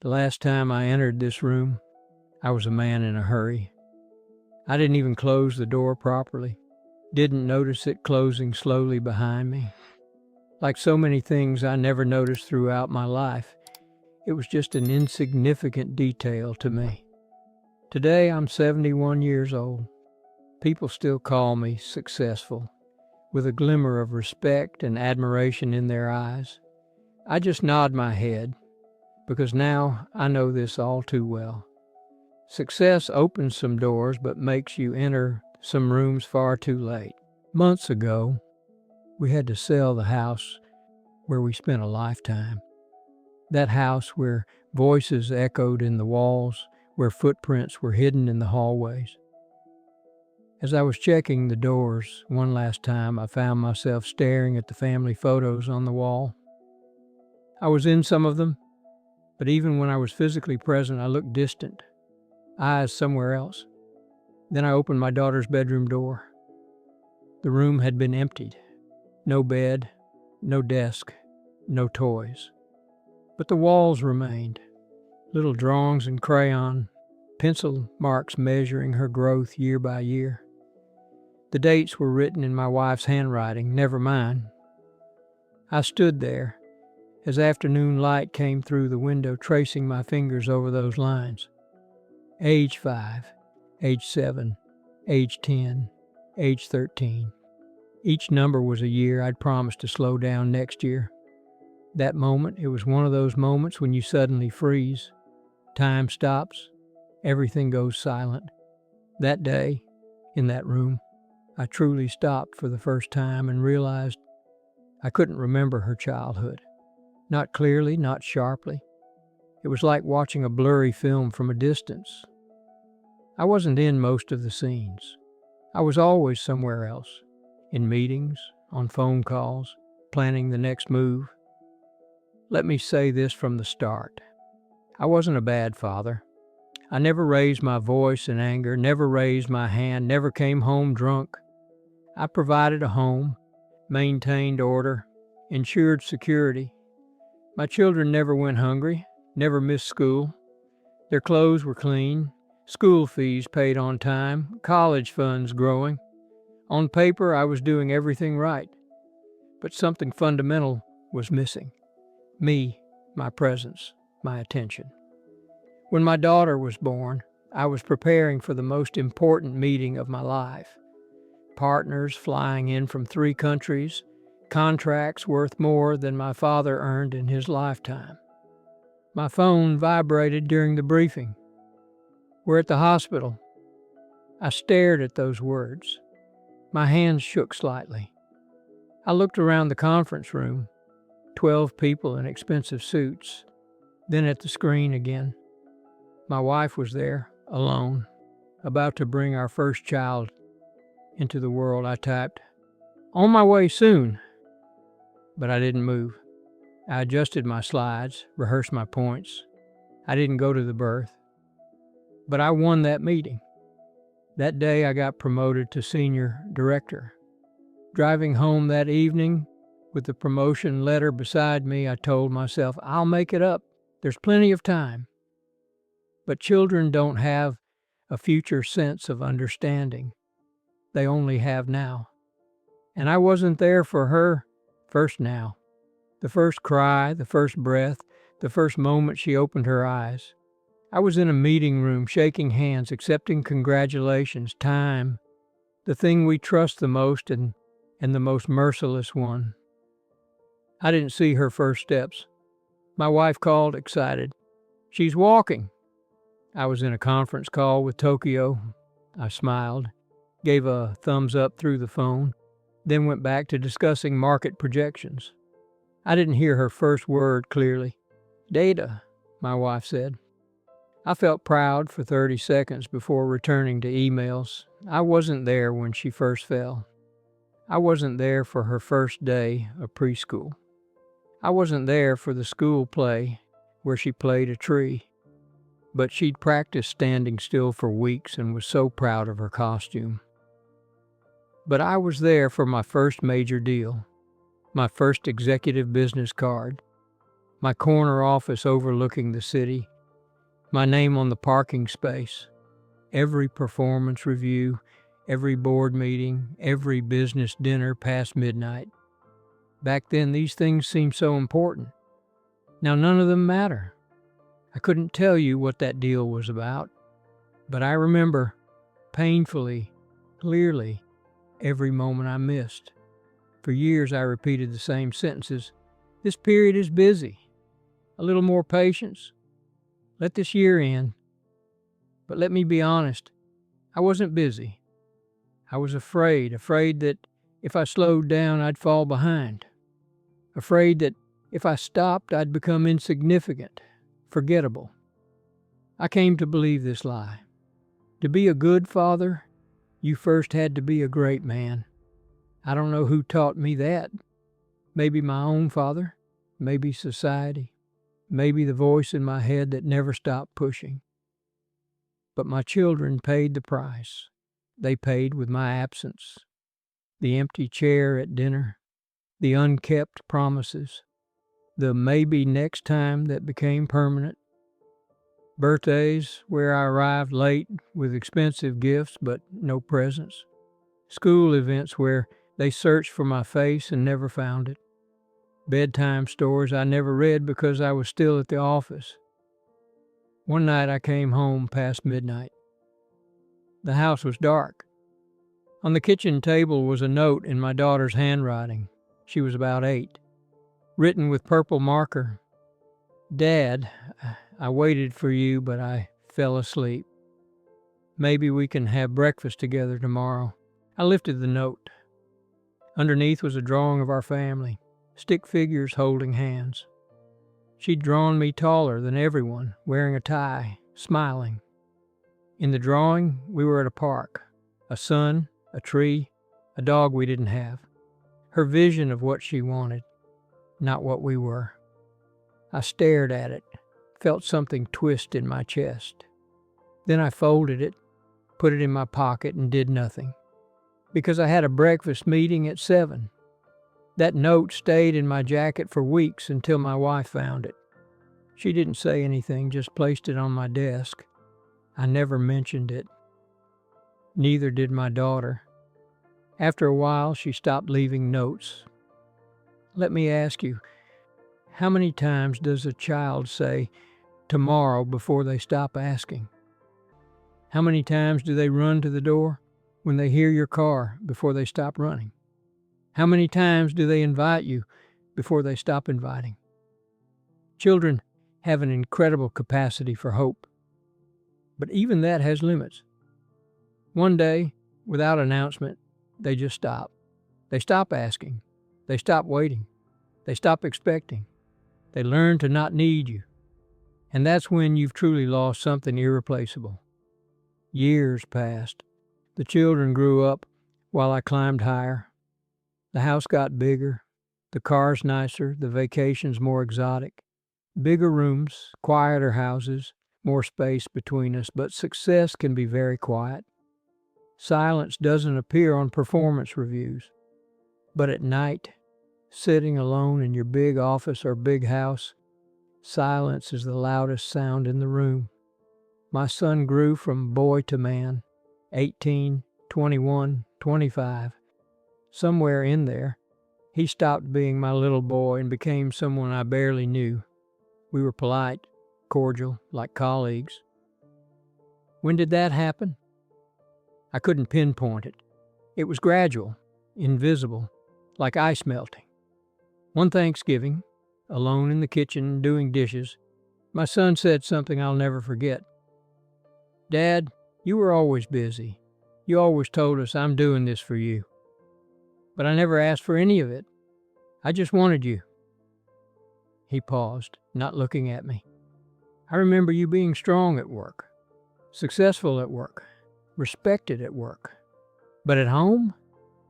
The last time I entered this room, I was a man in a hurry. I didn't even close the door properly. Didn't notice it closing slowly behind me. Like so many things I never noticed throughout my life, it was just an insignificant detail to me. Today I'm 71 years old. People still call me successful, with a glimmer of respect and admiration in their eyes. I just nod my head, because now I know this all too well. Success opens some doors but makes you enter some rooms far too late. Months ago, we had to sell the house where we spent a lifetime. That house where voices echoed in the walls, where footprints were hidden in the hallways. As I was checking the doors one last time, I found myself staring at the family photos on the wall. I was in some of them, but even when I was physically present, I looked distant, eyes somewhere else. Then I opened my daughter's bedroom door. The room had been emptied. No bed, no desk, no toys. But the walls remained. Little drawings in crayon, pencil marks measuring her growth year by year. The dates were written in my wife's handwriting, never mine. I stood there as afternoon light came through the window, tracing my fingers over those lines. Age 5, age 7, age 10, age 13. Each number was a year I'd promised to slow down next year. That moment, it was one of those moments when you suddenly freeze. Time stops. Everything goes silent. That day, in that room, I truly stopped for the first time and realized I couldn't remember her childhood. Not clearly, not sharply. It was like watching a blurry film from a distance. I wasn't in most of the scenes. I was always somewhere else, in meetings, on phone calls, planning the next move. Let me say this from the start. I wasn't a bad father. I never raised my voice in anger, never raised my hand, never came home drunk. I provided a home, maintained order, ensured security. My children never went hungry, never missed school. Their clothes were clean, school fees paid on time, college funds growing. On paper, I was doing everything right, but something fundamental was missing. Me, my presence, my attention. When my daughter was born, I was preparing for the most important meeting of my life. Partners flying in from 3 countries, contracts worth more than my father earned in his lifetime. My phone vibrated during the briefing. We're at the hospital. I stared at those words. My hands shook slightly. I looked around the conference room, 12 people in expensive suits, then at the screen again. My wife was there, alone, about to bring our first child into the world. I typed, "On my way soon," but I didn't move. I adjusted my slides, rehearsed my points. I didn't go to the birth, but I won that meeting. That day I got promoted to senior director. Driving home that evening with the promotion letter beside me, I told myself, I'll make it up. There's plenty of time. But children don't have a future sense of understanding. They only have now. And I wasn't there for her first now. The first cry, the first breath, the first moment she opened her eyes. I was in a meeting room, shaking hands, accepting congratulations, time, the thing we trust the most and the most merciless one. I didn't see her first steps. My wife called, excited. "She's walking." I was in a conference call with Tokyo. I smiled, gave a thumbs up through the phone, then went back to discussing market projections. I didn't hear her first word clearly. "Data," my wife said. I felt proud for 30 seconds before returning to emails. I wasn't there when she first fell. I wasn't there for her first day of preschool. I wasn't there for the school play where she played a tree. But she'd practiced standing still for weeks and was so proud of her costume. But I was there for my first major deal, my first executive business card, my corner office overlooking the city, my name on the parking space, every performance review, every board meeting, every business dinner past midnight. Back then, these things seemed so important. Now none of them matter. I couldn't tell you what that deal was about, but I remember painfully, clearly, every moment I missed. For years I repeated the same sentences. This period is busy. A little more patience. Let this year end. But let me be honest, I wasn't busy. I was afraid that if I slowed down, I'd fall behind. Afraid that if I stopped, I'd become insignificant, forgettable. I came to believe this lie. To be a good father, you first had to be a great man. I don't know who taught me that. Maybe my own father, maybe society, maybe the voice in my head that never stopped pushing. But my children paid the price. They paid with my absence. The empty chair at dinner, the unkept promises, the maybe next time that became permanent. Birthdays where I arrived late with expensive gifts but no presents. School events where they searched for my face and never found it. Bedtime stories I never read because I was still at the office. One night I came home past midnight. The house was dark. On the kitchen table was a note in my daughter's handwriting. She was about 8. Written with purple marker. Dad, I waited for you, but I fell asleep. Maybe we can have breakfast together tomorrow. I lifted the note. Underneath was a drawing of our family, stick figures holding hands. She'd drawn me taller than everyone, wearing a tie, smiling. In the drawing, we were at a park. A sun, a tree, a dog we didn't have. Her vision of what she wanted, not what we were. I stared at it, felt something twist in my chest. Then I folded it, put it in my pocket, and did nothing. Because I had a breakfast meeting at 7. That note stayed in my jacket for weeks until my wife found it. She didn't say anything, just placed it on my desk. I never mentioned it. Neither did my daughter. After a while, she stopped leaving notes. Let me ask you, how many times does a child say tomorrow before they stop asking? How many times do they run to the door when they hear your car before they stop running? How many times do they invite you before they stop inviting? Children have an incredible capacity for hope, but even that has limits. One day, without announcement, they just stop. They stop asking. They stop waiting. They stop expecting. They learn to not need you. And that's when you've truly lost something irreplaceable. Years passed. The children grew up while I climbed higher. The house got bigger, the cars nicer, the vacations more exotic. Bigger rooms, quieter houses, more space between us, but success can be very quiet. Silence doesn't appear on performance reviews. But at night, sitting alone in your big office or big house, silence is the loudest sound in the room. My son grew from boy to man, 18, 21, 25. Somewhere in there, he stopped being my little boy and became someone I barely knew. We were polite, cordial, like colleagues. When did that happen? I couldn't pinpoint it. It was gradual, invisible, like ice melting. One Thanksgiving, alone in the kitchen doing dishes, my son said something I'll never forget. Dad, you were always busy. You always told us I'm doing this for you. But I never asked for any of it. I just wanted you. He paused, not looking at me. I remember you being strong at work, successful at work, respected at work. But at home,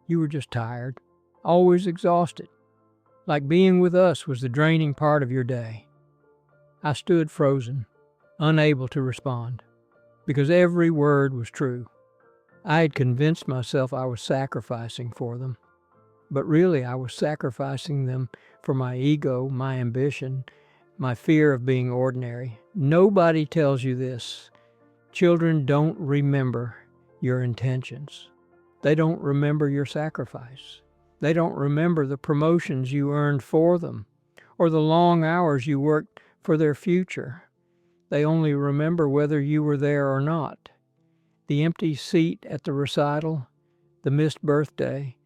you were just tired, always exhausted. Like being with us was the draining part of your day. I stood frozen, unable to respond, because every word was true. I had convinced myself I was sacrificing for them, but really I was sacrificing them for my ego, my ambition, my fear of being ordinary. Nobody tells you this. Children don't remember your intentions. They don't remember your sacrifice. They don't remember the promotions you earned for them or the long hours you worked for their future. They only remember whether you were there or not. The empty seat at the recital, the missed birthday,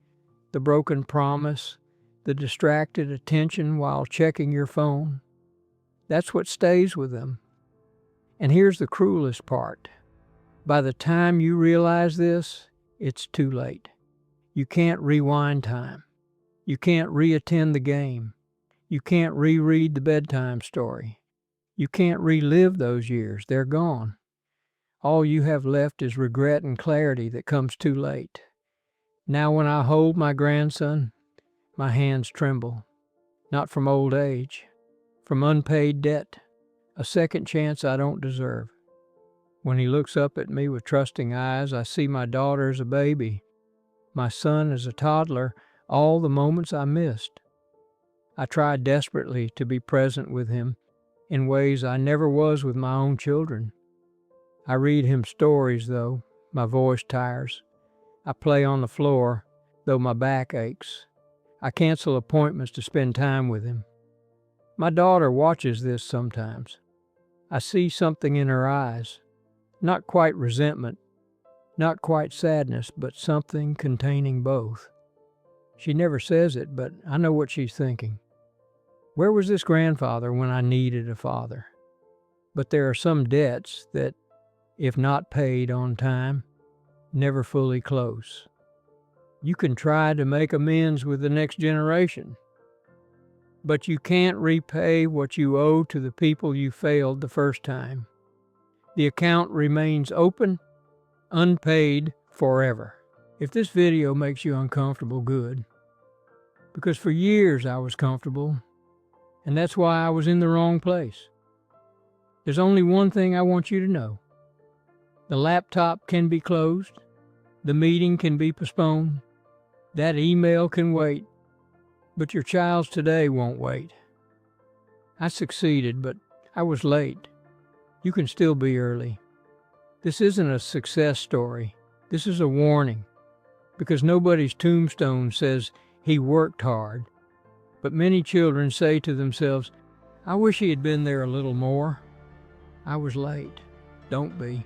the broken promise, the distracted attention while checking your phone. That's what stays with them. And here's the cruelest part. By the time you realize this, it's too late. You can't rewind time. You can't re-attend the game. You can't reread the bedtime story. You can't relive those years. They're gone. All you have left is regret and clarity that comes too late. Now when I hold my grandson, my hands tremble. Not from old age, from unpaid debt, a second chance I don't deserve. When he looks up at me with trusting eyes, I see my daughter as a baby, my son as a toddler, all the moments I missed. I try desperately to be present with him in ways I never was with my own children. I read him stories, though my voice tires. I play on the floor, though my back aches. I cancel appointments to spend time with him. My daughter watches this sometimes. I see something in her eyes, not quite resentment, not quite sadness, but something containing both. She never says it, but I know what she's thinking. Where was this grandfather when I needed a father? But there are some debts that, if not paid on time, never fully close. You can try to make amends with the next generation, but you can't repay what you owe to the people you failed the first time. The account remains open, unpaid forever. If this video makes you uncomfortable, good. Because for years I was comfortable, and that's why I was in the wrong place. There's only one thing I want you to know. The laptop can be closed. The meeting can be postponed. That email can wait. But your child's today won't wait. I succeeded, but I was late. You can still be early. This isn't a success story. This is a warning. Because nobody's tombstone says he worked hard. But many children say to themselves, I wish he had been there a little more. I was late. Don't be.